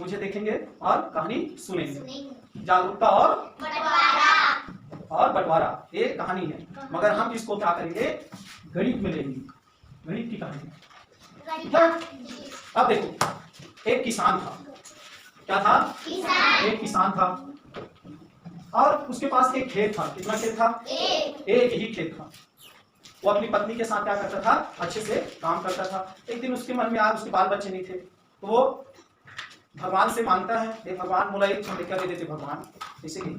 मुझे देखेंगे और कहानी सुनेंगे। जागरूकता और बंटवारा ये कहानी है, मगर हम इसको क्या करेंगे, गणित में लेंगे, गणित की कहानी। अब देखो, एक किसान था। क्या था? एक किसान था और उसके पास एक खेत था। कितना खेत था? एक ही खेत था। वो अपनी पत्नी के साथ क्या करता था, अच्छे से काम करता था। एक दिन उसके मन में आया, उसके बाल बच्चे नहीं थे, तो वो भगवान से मांगता है, हे भगवान, मोला एक लड़का दे देते भगवान, जैसे कि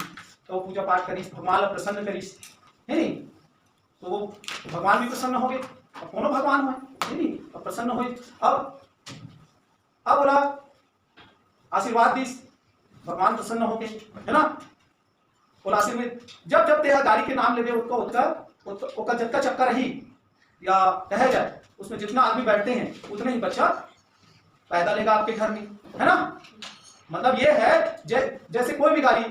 तो पूजा पाठ करीस, भगवान प्रसन्न करीस, है नहीं? तो वो भगवान भी प्रसन्न हो गए, और कौन भगवान हुए, है नहीं? अब प्रसन्न हुए। अब बोला आशीर्वाद दीस, भगवान प्रसन्न हो गए, है ना? और आशीर्वाद जब जब तेरा गाड़ी के नाम ले दे, उसका जब चक्का रही या कहे जाए, उसमें जितना आदमी बैठते हैं उतने ही बच्चा पैदा लेगा आपके घर में, है ना? मतलब ये है जैसे कोई भी गाड़ी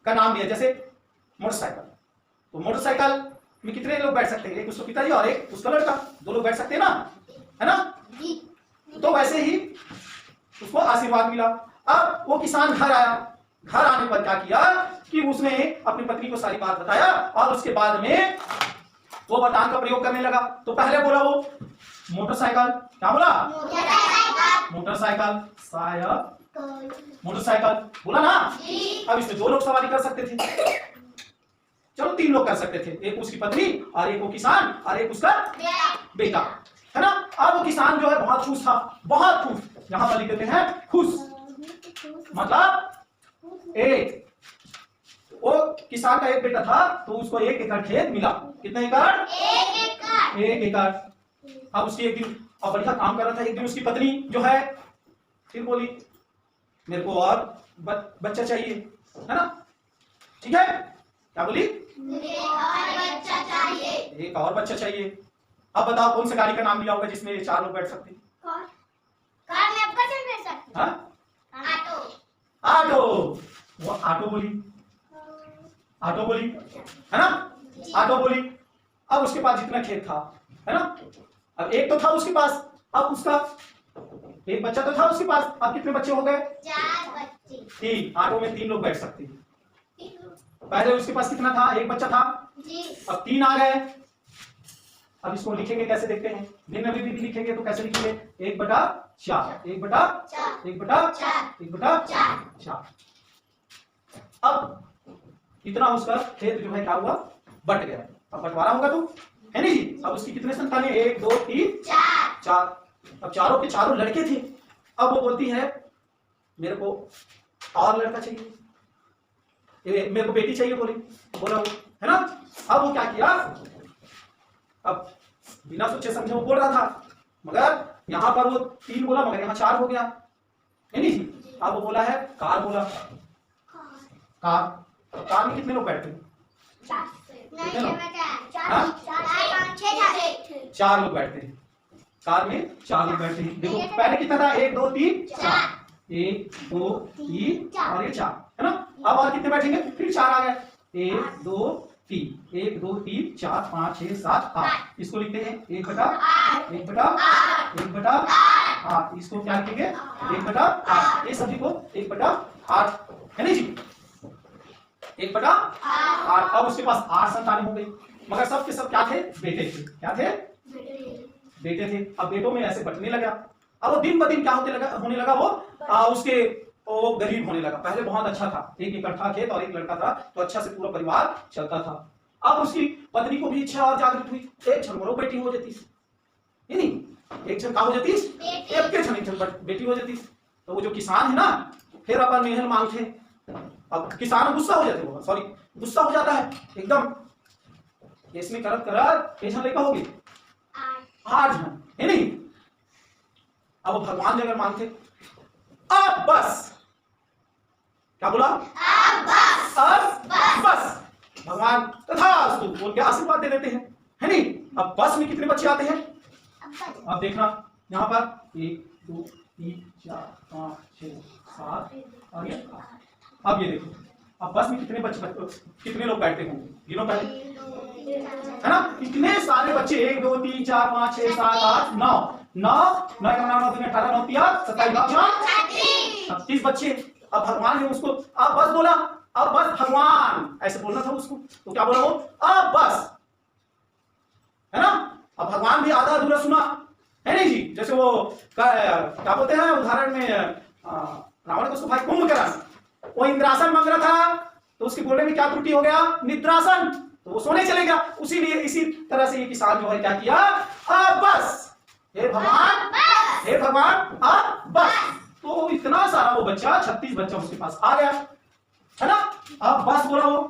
का नाम लिया, जैसे मोटरसाइकिल, तो मोटरसाइकिल में कितने लोग बैठ सकते हैं? एक उसका पिताजी और एक उसका लड़का, दो लोग बैठ सकते हैं ना, है ना? तो वैसे ही उसको आशीर्वाद मिला। अब वो किसान घर आया, घर आने पर क्या किया कि उसने अपनी पत्नी को सारी बात बताया और उसके बाद में वो वरदान का प्रयोग करने लगा। तो पहले बोला वो मोटरसाइकिल, क्या बोला? मोटरसाइकिल, मोटरसाइकिल बोला ना। अब इसमें दो लोग सवारी कर सकते थे, चलो तीन लोग कर सकते थे, एक उसकी पत्नी और एक वो किसान और एक उसका बेटा, है ना? अब वो किसान जो है बहुत खुश था, बहुत खुश, यहां पर लिख देते हैं खुश, मतलब एक वो किसान का एक बेटा था तो उसको 1 एकड़ खेत मिला। कितने एकड़? 1 एकड़। अब उसकी एक दिन अब बढ़िया काम कर रहा था, एक दिन उसकी पत्नी जो है फिर बोली मेरे को और बच्चा चाहिए, है ना? ठीक है, क्या बोली? एक और बच्चा चाहिए। अब बताओ कौन सा गाड़ी का नाम लिया होगा जिसमें 4 लोग बैठ सकते हैं? कार में आपका चल बैठ सकते हैं। ऑटो। वो ऑटो बोली, ऑटो बोली, है ना? ऑटो बोली। अब उसके पास जितना खेत था, है ना? अब एक तो था उसके पास, अब उसका एक बच्चा तो था उसके पास, अब कितने बच्चे हो गए? 4 बच्चे। 3। ऑटो में 3 लोग बैठ सकते हैं। पहले उसके पास कितना था? एक बच्चा था जी। अब 3 आ गए। अब इसको लिखेंगे कैसे देखते हैं, भिन्न विधि लिखेंगे तो कैसे लिखेंगे? 1/4, 1/4। अब इतना उसका खेत जो है क्या हुआ? बट गया। अब बंटवारा होगा तो, है नहीं जी? अब उसकी कितने संतानें? 1 2 3 4। अब चारों के चारों लड़के थे। अब वो बोलती है मेरे को और लड़का चाहिए, मेरे को बेटी चाहिए, बोला वो, है ना? अब वो क्या किया, अब बिना सोचे समझे वो बोल रहा था, मगर यहां पर वो 3 बोला मगर यहां 4 हो गया, है नहीं जी? अब वो बोला है कार, बोला कार में कितने लोग बैठते हैं? 4 लोग बैठते हैं कार में, 4 लोग बैठते हैं। देखो पहले कितना था? 1 2 3 4, 1 2 3 और ये 4, है ना? अब और कितने बैठेंगे? फिर 4 आ गए, 1 2 3, 1 2 3 4 5 6 7 8। इसको लिखते हैं 1/8। इसको क्या लिखेंगे? 1/8। ये सभी को 1/8, है नहीं जी? 1/8। अब उसके पास 8 संतानें हो गई, मगर सब के सब क्या थे? बेटे थे। क्या थे? बेटे थे। अब बेटों में ऐसे बंटने लगा। अब वो दिन ब दिन क्या होने लगा वो गरीब होने लगा। पहले बहुत अच्छा था, 1 एकड़ था खेत और एक लड़का था, तो अच्छा से पूरा परिवार चलता था। अब उसकी पत्नी को भी इच्छा और जागृत हुई, एक क्षण मरो बेटी हो जाती, नहीं एक क्षण का हो जाती, एक क्षण बेटी हो जाती। तो वो जो किसान है ना, फिर अपन मेहल मांगते। अब किसान गुस्सा हो जाते, सॉरी गुस्सा हो जाता है एकदम, इसमें करत लेकर होगी 8 जन, है नहीं? अब भगवान अगर मांगते अब बस, क्या बोला? अब बस भगवान तथास्तु बोल के आशीर्वाद दे देते हैं, है नहीं? अब बस में कितने बच्चे आते हैं? अब देखना यहाँ पर 1 2 3 4 5 6 7 और ये 8। अब ये देखो, अब बस में कितने कितने लोग बैठते होंगे? गिनो पहले, है ना? कितने सारे बच्चे? 1 2 3 4 5 6 7 8 9 9 9 9 9 18 9 3 27 9 4 36 बच्चे। अब भगवान ने उसको अब बस बोला, अब बस भगवान ऐसे बोलना था उसको, तो क्या बोला वो, अब बस, है ना। अब भगवान भी आधा अधूरा सुना, है नहीं जी। जैसे वो क्या बोलते हैं उदाहरण में, रावण को उसको भाई कुंभकर्ण, वो इंद्रासन मांग रहा था तो उसके बोलने में क्या त्रुटि हो गया, निद्रासन, तो वो सोने चले गया। उसी लिए इसी तरह से ये किसान जो है क्या किया, अब बस, हे भगवान, हे भगवान अब बस। तो इतना सारा वो बच्चा 36 बच्चा उसके पास आ गया, है ना। अब बस बोला वो,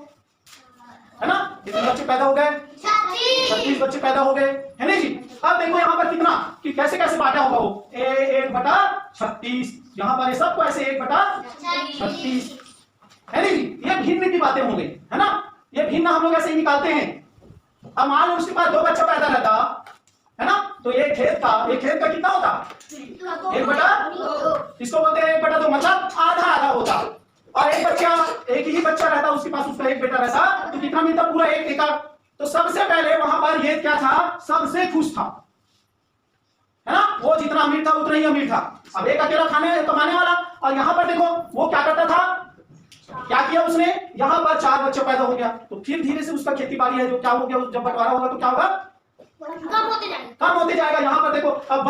है ना। कितने बच्चे पैदा हो गए, 36 बच्चे पैदा हो गए, है ना जी। अब देखो यहाँ पर कितना कि कैसे कैसे बांटा होगा वो, 1/36, यहाँ पर सबको ऐसे 1/36, है ना जी। ये भिन्न की बातें हो गई, है ना। ये भिन्न हम लोग ऐसे ही निकालते हैं। अब मान लो उसके पास 2 बच्चा पैदा रहता, है ना, तो एक खेत का कितना होता, 1/2, इसको बोलते हैं 1/2, मतलब आधा आधा होता। और एक ही बच्चा रहता उसके पास, उसका एक बेटा रहता, तो कितना मिलता, पूरा 1 एकड़। तो सबसे पहले वहां पर ये क्या था, सबसे खुश था, है ना। वो जितना अमीर था उतना ही अमीर था। अब एक अकेला खाने कमाने वाला। और यहाँ पर देखो वो क्या करता था, क्या किया उसने, यहाँ पर 4 बच्चे पैदा हो गया। तो फिर धीरे से उसका खेती बाड़ी है जो क्या हो गया, जब बंटवारा होगा तो क्या होगा, कम होते जाएगा। यहाँ पर देखो अब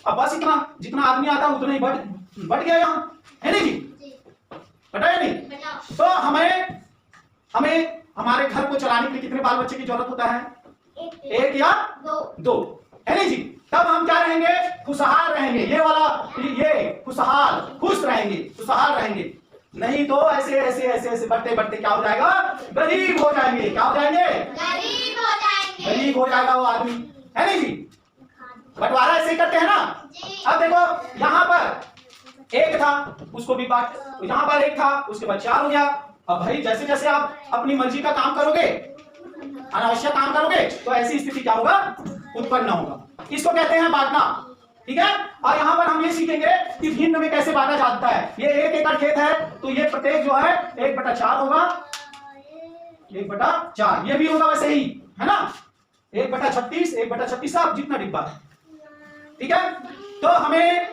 बस इतना जितना आदमी आता उतना ही बढ़ गया यहाँ, है नहीं जी, बटा नहीं। तो हमें हमारे घर को चलाने के लिए कितने बाल बच्चे की जरूरत होता है, 1 या 2, है नहीं जी। तब हम क्या रहेंगे, खुशहाल रहेंगे। ये वाला ये खुशहाल, खुश रहेंगे। नहीं तो ऐसे ऐसे ऐसे ऐसे बढ़ते बढ़ते क्या हो जाएगा, गरीब हो जाएंगे। क्या हो जाएंगे, गरीब हो जाएगा वो आदमी, है नहीं जी। बंटवारा ऐसे ही करते हैं ना। अब देखो यहाँ पर 1 था, उसको भी बांट, यहाँ पर 1 था, उसके बाद 4 हो गया। अब भाई जैसे जैसे आप अपनी मर्जी का काम करोगे, अनावश्यक काम करोगे, तो ऐसी स्थिति क्या होगा, उत्पन्न होगा। इसको कहते हैं बांटना, ठीक है। और यहाँ पर हम ये सीखेंगे कि भिन्न में कैसे बांटा जाता है। ये 1 एकड़ खेत है, तो ये प्रत्येक जो है 1/4 होगा, 1/4 ये भी होगा वैसे ही, है ना। 1/36 आप जितना डिब्बा है, ठीक है। तो हमें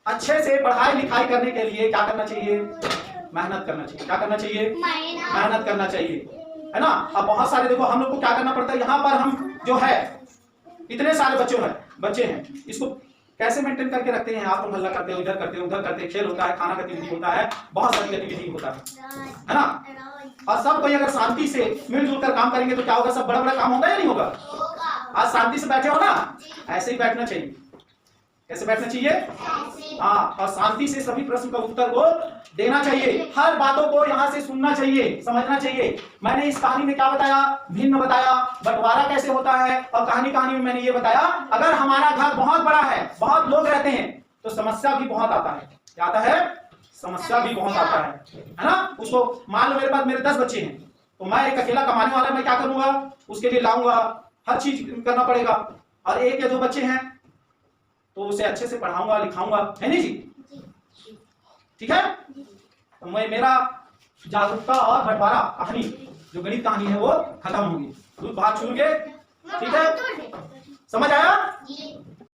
अच्छे से पढ़ाई लिखाई करने के लिए क्या करना चाहिए, मेहनत करना चाहिए। क्या करना चाहिए, मेहनत करना चाहिए, है ना। अब बहुत सारे देखो हम लोग को क्या करना पड़ता है, यहाँ पर हम जो है इतने सारे बच्चे हैं, इसको कैसे मेंटेन करके रखते हैं। आप हल्ला करते हो, इधर करते हो, उधर करते हैं, खेल होता है, खाना गतिविधि होता है, बहुत सारी गतिविधि होता है ना। और सब कोई अगर शांति से मिलजुल कर काम करेंगे तो क्या होगा, सब बड़ा बड़ा काम होगा या नहीं होगा। आज शांति से बैठे हो ना, ऐसे ही बैठना चाहिए। कैसे बैठना चाहिए, हाँ, और शांति से सभी प्रश्न का उत्तर को देना चाहिए। हर बातों को यहाँ से सुनना चाहिए, समझना चाहिए। मैंने इस कहानी में क्या बताया, भिन्न बताया, बंटवारा कैसे होता है, और कहानी में मैंने ये बताया अगर हमारा घर बहुत बड़ा है, बहुत लोग रहते हैं, तो समस्या भी बहुत आता है। क्या आता है, समस्या भी बहुत आता है ना। उसको मान लो मेरे पास मेरे 10 बच्चे हैं, तो मैं एक अकेला कमाने वाला, मैं क्या करूंगा, उसके लिए लाऊंगा, हर चीज करना पड़ेगा। और 1 या 2 बच्चे हैं तो उसे अच्छे से पढ़ाऊंगा लिखाऊंगा, है नहीं जी, ठीक है। तो मैं मेरा जागरूकता और बंटवारा कहानी जो गणित कहानी है वो खत्म होगी। दूध भात छूल के, ठीक है, समझ आया।